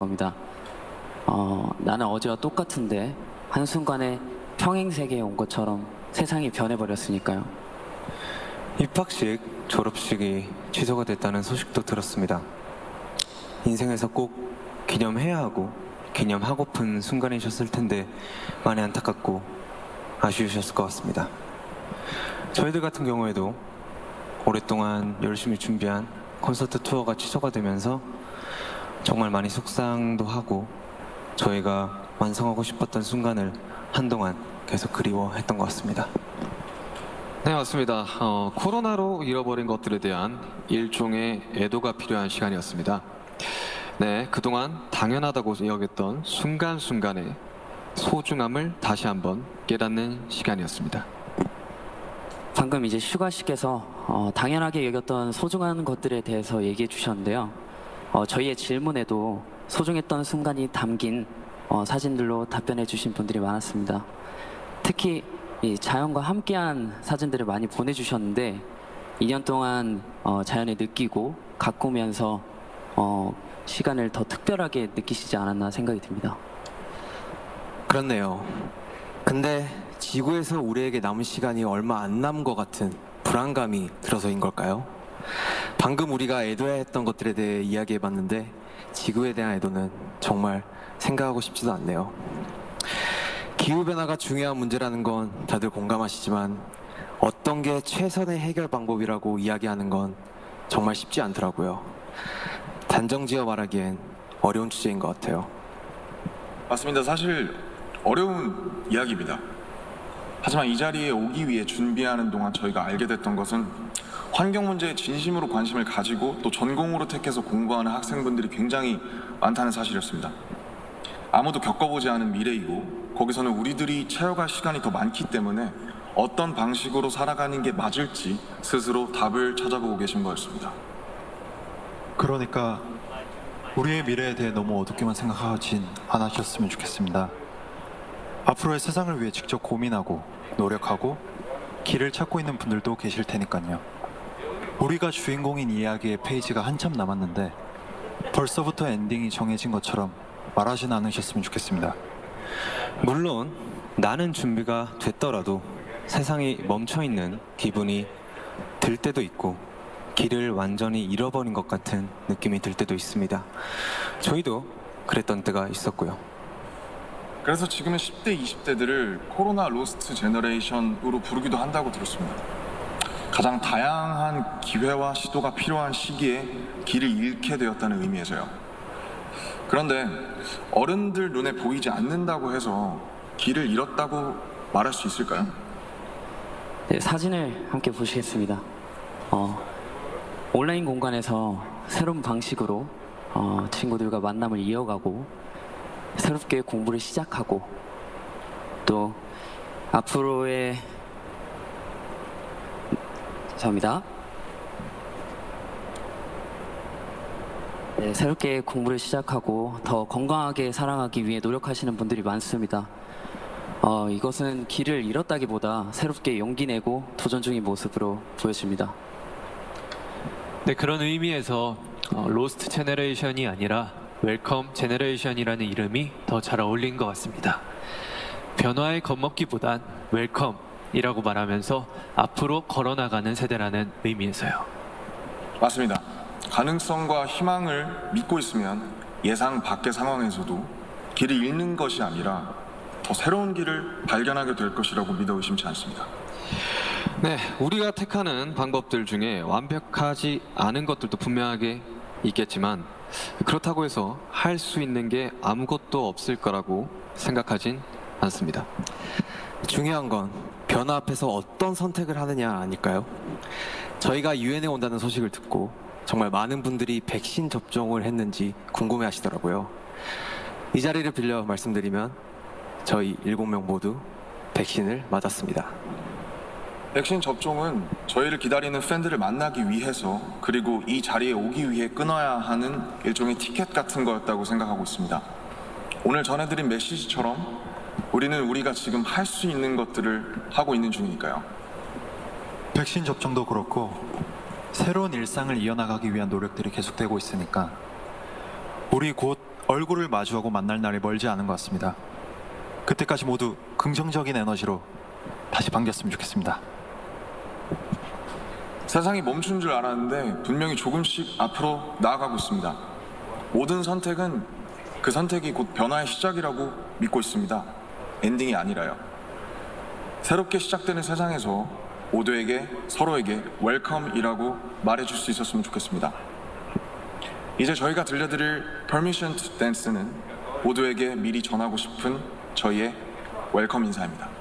겁니다. 나는 어제와 똑같은데 한순간에 평행세계에 온 것처럼 세상이 변해버렸으니까요. 입학식, 졸업식이 취소가 됐다는 소식도 들었습니다. 인생에서 꼭 기념해야 하고 기념하고픈 순간이셨을 텐데 많이 안타깝고 아쉬우셨을 것 같습니다. 저희들 같은 경우에도 오랫동안 열심히 준비한 콘서트 투어가 취소가 되면서 정말 많이 속상도 하고 저희가 완성하고 싶었던 순간을 한동안 계속 그리워했던 것 같습니다. 네, 맞습니다. 코로나로 잃어버린 것들에 대한 일종의 애도가 필요한 시간이었습니다. 네, 그동안 당연하다고 여겼던 순간순간의 소중함을 다시 한번 깨닫는 시간이었습니다. 방금 이제 슈가 씨께서 당연하게 여겼던 소중한 것들에 대해서 얘기해 주셨는데요. 저희의 질문에도 소중했던 순간이 담긴 사진들로 답변해 주신 분들이 많았습니다. 특히 이 자연과 함께한 사진들을 많이 보내주셨는데 2년 동안 자연을 느끼고 가꾸면서 시간을 더 특별하게 느끼시지 않았나 생각이 듭니다. 그렇네요. 근데 지구에서 우리에게 남은 시간이 얼마 안 남은 것 같은 불안감이 들어서인 걸까요? 방금 우리가 애도해야 했던 것들에 대해 이야기해봤는데 지구에 대한 애도는 정말 생각하고 싶지도 않네요. 기후변화가 중요한 문제라는 건 다들 공감하시지만 어떤 게 최선의 해결 방법이라고 이야기하는 건 정말 쉽지 않더라고요. 단정지어 말하기엔 어려운 주제인 것 같아요. 맞습니다. 사실 어려운 이야기입니다. 하지만 이 자리에 오기 위해 준비하는 동안 저희가 알게 됐던 것은 환경 문제에 진심으로 관심을 가지고 또 전공으로 택해서 공부하는 학생분들이 굉장히 많다는 사실이었습니다. 아무도 겪어보지 않은 미래이고 거기서는 우리들이 채워갈 시간이 더 많기 때문에 어떤 방식으로 살아가는 게 맞을지 스스로 답을 찾아보고 계신 거였습니다. 그러니까 우리의 미래에 대해 너무 어둡게만 생각하진 않으셨으면 좋겠습니다. 앞으로의 세상을 위해 직접 고민하고 노력하고 길을 찾고 있는 분들도 계실 테니까요. 우리가 주인공인 이야기의 페이지가 한참 남았는데 벌써부터 엔딩이 정해진 것처럼 말하진 않으셨으면 좋겠습니다. 물론 나는 준비가 됐더라도 세상이 멈춰있는 기분이 들 때도 있고 길을 완전히 잃어버린 것 같은 느낌이 들 때도 있습니다. 저희도 그랬던 때가 있었고요. 그래서 지금의 10대, 20대들을 코로나 로스트 제너레이션으로 부르기도 한다고 들었습니다. 가장 다양한 기회와 시도가 필요한 시기에 길을 잃게 되었다는 의미에서요. 그런데 어른들 눈에 보이지 않는다고 해서 길을 잃었다고 말할 수 있을까요? 네, 사진을 함께 보시겠습니다. 온라인 공간에서 새로운 방식으로 친구들과 만남을 이어가고 새롭게 공부를 시작하고 또 앞으로의 죄송합니다. 네, 새롭게 공부를 시작하고 더 건강하게 살아가기 위해 노력하시는 분들이 많습니다. 이것은 길을 잃었다기보다 새롭게 용기 내고 도전 중인 모습으로 보여집니다. 네, 그런 의미에서 로스트 제너레이션이 아니라 웰컴 제너레이션이라는 이름이 더 잘 어울린 것 같습니다. 변화에 겁먹기보단 웰컴이라고 말하면서 앞으로 걸어나가는 세대라는 의미에서요. 맞습니다. 가능성과 희망을 믿고 있으면 예상 밖의 상황에서도 길을 잃는 것이 아니라 더 새로운 길을 발견하게 될 것이라고 믿어 의심치 않습니다. 네, 우리가 택하는 방법들 중에 완벽하지 않은 것들도 분명하게 있겠지만 그렇다고 해서 할 수 있는 게 아무것도 없을 거라고 생각하진 않습니다. 중요한 건 변화 앞에서 어떤 선택을 하느냐 아닐까요? 저희가 유엔에 온다는 소식을 듣고 정말 많은 분들이 백신 접종을 했는지 궁금해 하시더라고요. 이 자리를 빌려 말씀드리면 저희 7명 모두 백신을 맞았습니다. 백신 접종은 저희를 기다리는 팬들을 만나기 위해서 그리고 이 자리에 오기 위해 끊어야 하는 일종의 티켓 같은 거였다고 생각하고 있습니다. 오늘 전해드린 메시지처럼 우리는 우리가 지금 할 수 있는 것들을 하고 있는 중이니까요. 백신 접종도 그렇고 새로운 일상을 이어나가기 위한 노력들이 계속되고 있으니까 우리 곧 얼굴을 마주하고 만날 날이 멀지 않은 것 같습니다. 그때까지 모두 긍정적인 에너지로 다시 반겼으면 좋겠습니다. 세상이 멈춘 줄 알았는데 분명히 조금씩 앞으로 나아가고 있습니다. 모든 선택은 그 선택이 곧 변화의 시작이라고 믿고 있습니다. 엔딩이 아니라요. 새롭게 시작되는 세상에서 모두에게 서로에게 웰컴이라고 말해줄 수 있었으면 좋겠습니다. 이제 저희가 들려드릴 Permission to Dance는 모두에게 미리 전하고 싶은 저희의 웰컴 인사입니다.